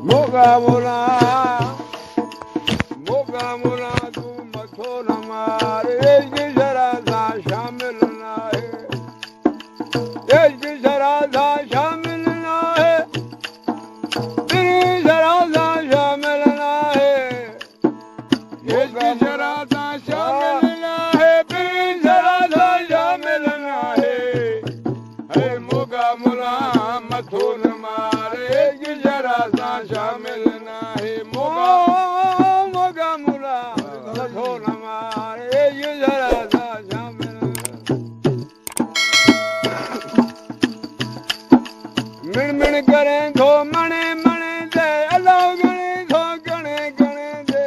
मोगा मुला तू मथो न मारे इश्क जरा सा शामिल ना है इश्क जरा सा शामिल ना है तेरी जरा सा शामिल ना है इश्क जरा सा शामिल ना है तेरी जरा सा शामिल ना है मोगा मुला मथो न मारे इश्क जरा सा शामिल ना है मोगा मुला मथो न मारे इश्क जरा सा शामिल मिण मिण करें थो मणे मणे दे अल्लाह गणे थो गणे गणे दे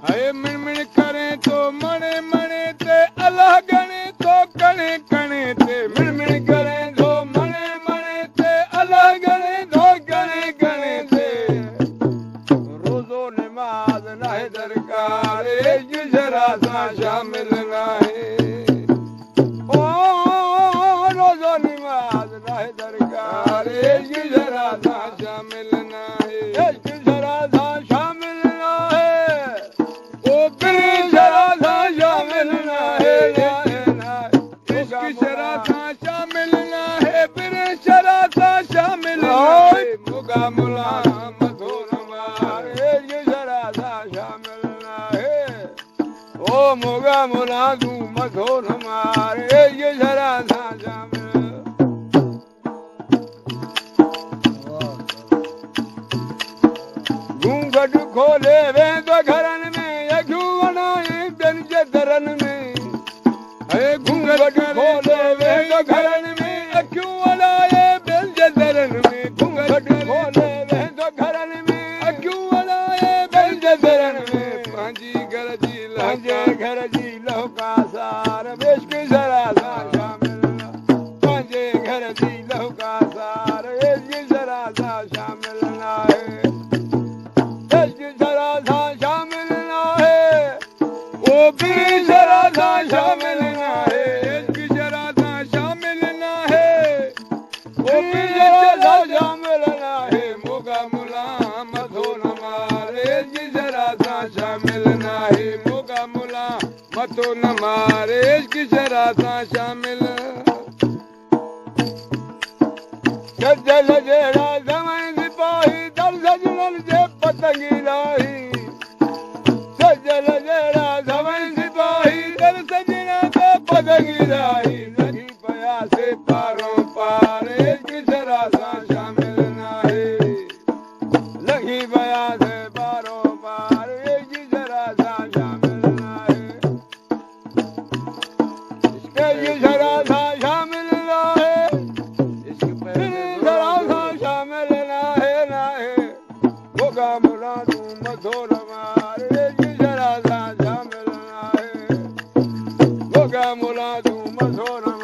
हाय मिण मिण करें तो मणे मणे दे अल्लाह गणे तो गणे गणे दे मिण मिण करें तो मणे मणे दे अल्लाह गणे तो गणे गणे दे रोज़ो नमाज नाहे दरकार इश्क जरा सा शामिल नाहे ओ रोज़ो नमाज नाहे दरकार इश्क जरा सा शामिल नाहे इश्क जरा सा शामिल नाहे ओ बिन जरा सा शामिल नाहे इश्क जरा सा शामिल नाहे बिन जरा सा शामिल नाहे मोगा मुला मथो न मारे इश्क जरा सा शामिल नाहे ओ मोगा मुला तू मथो न मारे इश्क जरा सा शामिल घूंघट खोले वे तो घरन में अखियूं वणाए दिन जे दरन में अरे घूंघट खोले वे तो घरन में अखियूं वणाए दिन जे दरन में घूंघट खोले वे तो घरन में अखियूं वणाए दिन जे दरन में पंहिंजी घर जी लहुका सार इश्क जरा सा शामिल पंहिंजे घर जी लहुका सार इश्क जरा सा शामिल नाहे इश्क जरा सा शामिल नाहे ओ भी जरा सा शामिल नाहे इश्क जरा सा शामिल नाहे ओ भी जरा सा शामिल नाहे मोगा मुला मथो न मारे इश्क जरा सा शामिल नाहे मोगा मुला मथो न मारे इश्क जरा सा शामिल सजल जेड़ा समय सिपाही दर सजलन जे पतंगी लाही सजल जेड़ा समय सिपाही दर सजना जे पतंगी लाही लगी पया से पारों पार इश्क जरा सा शामिल नाहे लगी पया से पारों पार इश्क जरा सा शामिल नाहे इश्क जरा सा शामिल नाहे मोगा मुला तू मथो न मारे इश्क जरा सा शामिल नाहे मोगा मुला तू मथो न